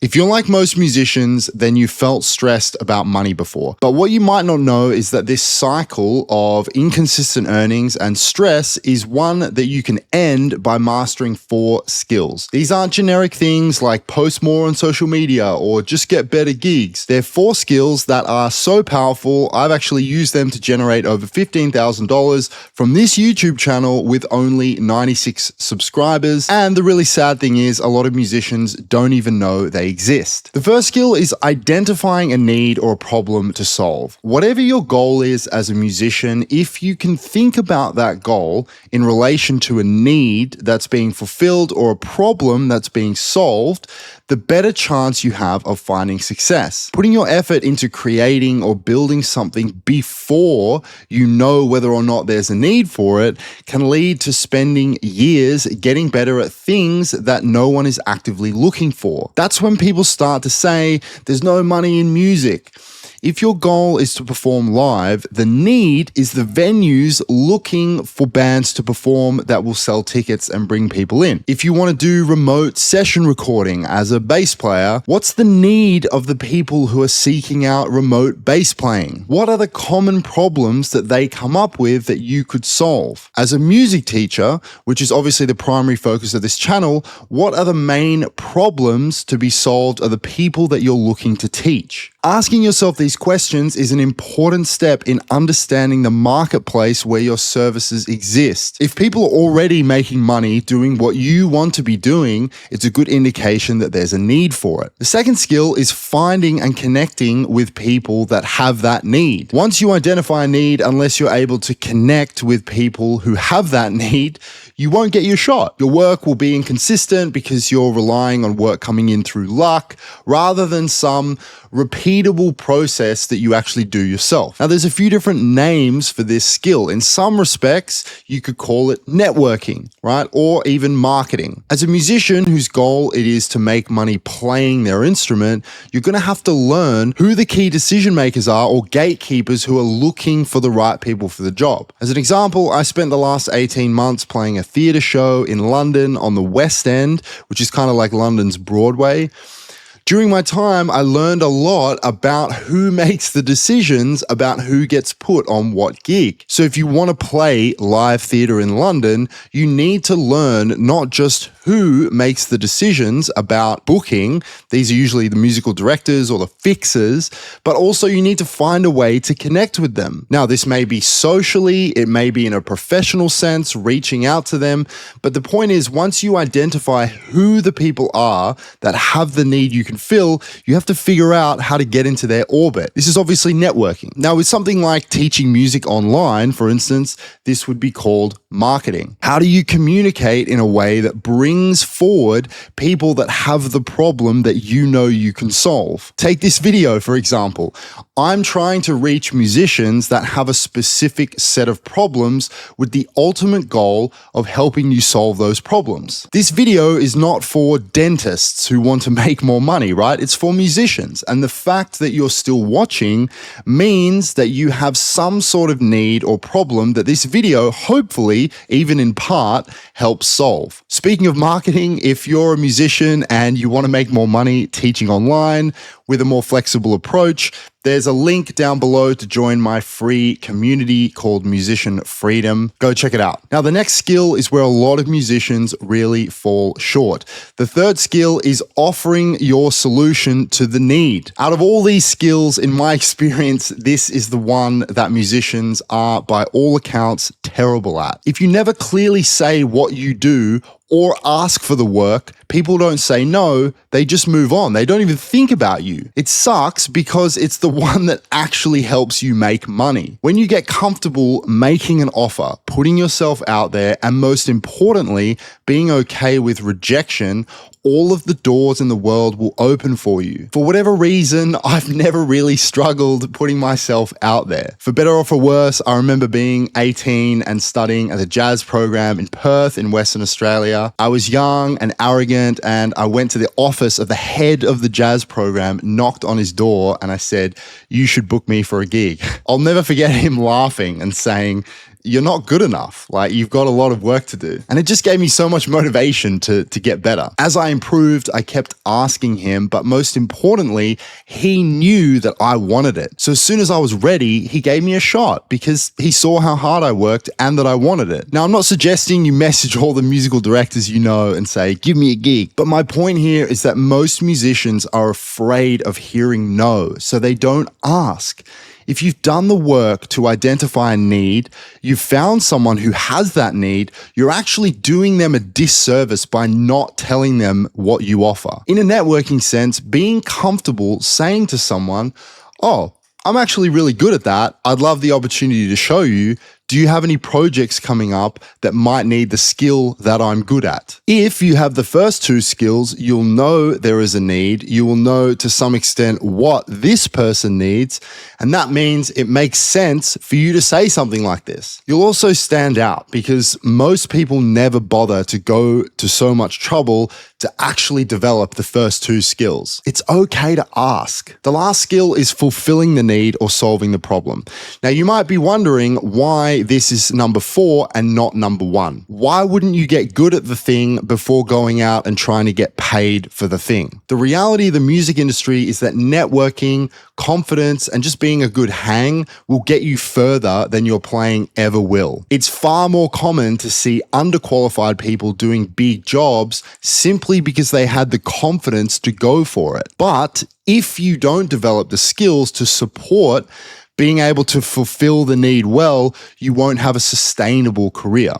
If you're like most musicians, then you felt stressed about money before. But what you might not know is that this cycle of inconsistent earnings and stress is one that you can end by mastering 4 skills. These aren't generic things like post more on social media or just get better gigs. They're 4 skills that are so powerful, I've actually used them to generate over $15,000 from this YouTube channel with only 96 subscribers. And the really sad thing is a lot of musicians don't even know they exist. The first skill is identifying a need or a problem to solve. Whatever your goal is as a musician, if you can think about that goal in relation to a need that's being fulfilled or a problem that's being solved, the better chance you have of finding success. Putting your effort into creating or building something before you know whether or not there's a need for it can lead to spending years getting better at things that no one is actively looking for. That's when people start to say, there's no money in music. If your goal is to perform live, the need is the venues looking for bands to perform that will sell tickets and bring people in. If you want to do remote session recording as a bass player, what's the need of the people who are seeking out remote bass playing? What are the common problems that they come up with that you could solve? As a music teacher, which is obviously the primary focus of this channel, what are the main problems to be solved of the people that you're looking to teach? Asking yourself these questions is an important step in understanding the marketplace where your services exist. If people are already making money doing what you want to be doing, it's a good indication that there's a need for it. The second skill is finding and connecting with people that have that need. Once you identify a need, unless you're able to connect with people who have that need, you won't get your shot. Your work will be inconsistent because you're relying on work coming in through luck rather than some repeatable process that you actually do yourself. Now, there's a few different names for this skill. In some respects, you could call it networking, right? Or even marketing. As a musician whose goal it is to make money playing their instrument, you're going to have to learn who the key decision makers are or gatekeepers who are looking for the right people for the job. As an example, I spent the last 18 months playing a theatre show in London on the West End, which is kind of like London's Broadway. During my time, I learned a lot about who makes the decisions about who gets put on what gig. So if you want to play live theatre in London, you need to learn not just who makes the decisions about booking, these are usually the musical directors or the fixers, but also you need to find a way to connect with them. Now, this may be socially, it may be in a professional sense, reaching out to them, but the point is, once you identify who the people are that have the need you can fill, you have to figure out how to get into their orbit. This is obviously networking. Now, with something like teaching music online, for instance, this would be called marketing. How do you communicate in a way that brings forward people that have the problem that you know you can solve? Take this video, for example. I'm trying to reach musicians that have a specific set of problems with the ultimate goal of helping you solve those problems. This video is not for dentists who want to make more money, right? It's for musicians. And the fact that you're still watching means that you have some sort of need or problem that this video, hopefully, even in part, helps solve. Speaking of marketing, if you're a musician and you want to make more money teaching online with a more flexible approach, there's a link down below to join my free community called Musician Freedom. Go check it out. Now, the next skill is where a lot of musicians really fall short. The third skill is offering your solution to the need. Out of all these skills, in my experience, this is the one that musicians are, by all accounts, terrible at. If you never clearly say what you do or ask for the work, people don't say no, they just move on. They don't even think about you. It sucks because it's the one that actually helps you make money. When you get comfortable making an offer, putting yourself out there, and most importantly, being okay with rejection, all of the doors in the world will open for you. For whatever reason, I've never really struggled putting myself out there. For better or for worse, I remember being 18 and studying at a jazz program in Perth in Western Australia. I was young and arrogant, and I went to the office of the head of the jazz program, knocked on his door, and I said, "You should book me for a gig." I'll never forget him laughing and saying, you're not good enough. Like, you've got a lot of work to do. And it just gave me so much motivation to get better. As I improved, I kept asking him, but most importantly, he knew that I wanted it. So as soon as I was ready, he gave me a shot because he saw how hard I worked and that I wanted it. Now, I'm not suggesting you message all the musical directors you know and say, give me a gig. But my point here is that most musicians are afraid of hearing no, so they don't ask. If you've done the work to identify a need, you've found someone who has that need, you're actually doing them a disservice by not telling them what you offer. In a networking sense, being comfortable saying to someone, oh, I'm actually really good at that. I'd love the opportunity to show you. Do you have any projects coming up that might need the skill that I'm good at? If you have the first two skills, you'll know there is a need. You will know to some extent what this person needs. And that means it makes sense for you to say something like this. You'll also stand out because most people never bother to go to so much trouble to actually develop the first two skills. It's okay to ask. The last skill is fulfilling the need or solving the problem. Now, you might be wondering why this is number 4 and not number 1. Why wouldn't you get good at the thing before going out and trying to get paid for the thing? The reality of the music industry is that networking, confidence, and just being a good hang will get you further than your playing ever will. It's far more common to see underqualified people doing big jobs simply because they had the confidence to go for it. But if you don't develop the skills to support being able to fulfill the need well, you won't have a sustainable career.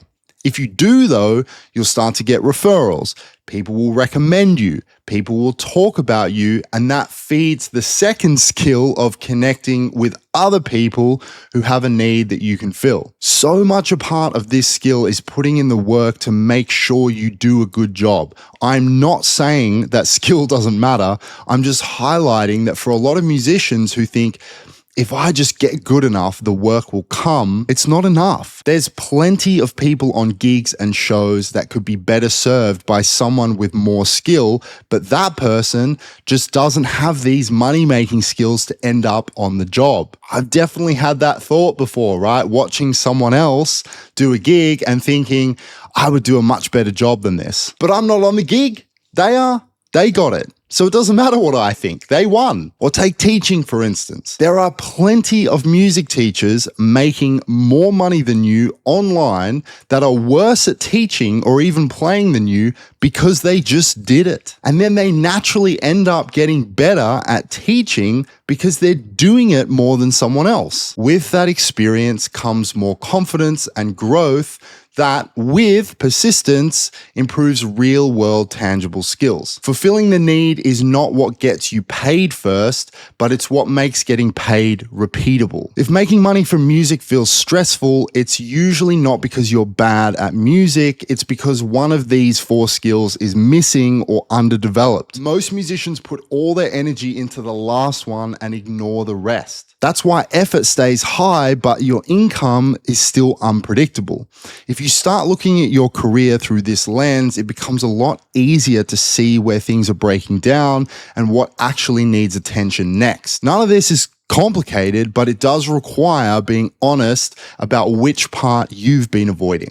If you do, though, you'll start to get referrals. People will recommend you. People will talk about you. And that feeds the second skill of connecting with other people who have a need that you can fill. So much a part of this skill is putting in the work to make sure you do a good job. I'm not saying that skill doesn't matter. I'm just highlighting that for a lot of musicians who think, if I just get good enough, the work will come. It's not enough. There's plenty of people on gigs and shows that could be better served by someone with more skill, but that person just doesn't have these money-making skills to end up on the job. I've definitely had that thought before, right? Watching someone else do a gig and thinking, I would do a much better job than this. But I'm not on the gig. They are. They got it. So it doesn't matter what I think. They won. Or take teaching, for instance. There are plenty of music teachers making more money than you online that are worse at teaching or even playing than you because they just did it. And then they naturally end up getting better at teaching because they're doing it more than someone else. With that experience comes more confidence and growth that, with persistence, improves real-world tangible skills. Fulfilling the need is not what gets you paid first, but it's what makes getting paid repeatable. If making money from music feels stressful, it's usually not because you're bad at music, it's because one of these 4 skills is missing or underdeveloped. Most musicians put all their energy into the last one and ignore the rest. That's why effort stays high, but your income is still unpredictable. If you start looking at your career through this lens, it becomes a lot easier to see where things are breaking down and what actually needs attention next. None of this is complicated, but it does require being honest about which part you've been avoiding.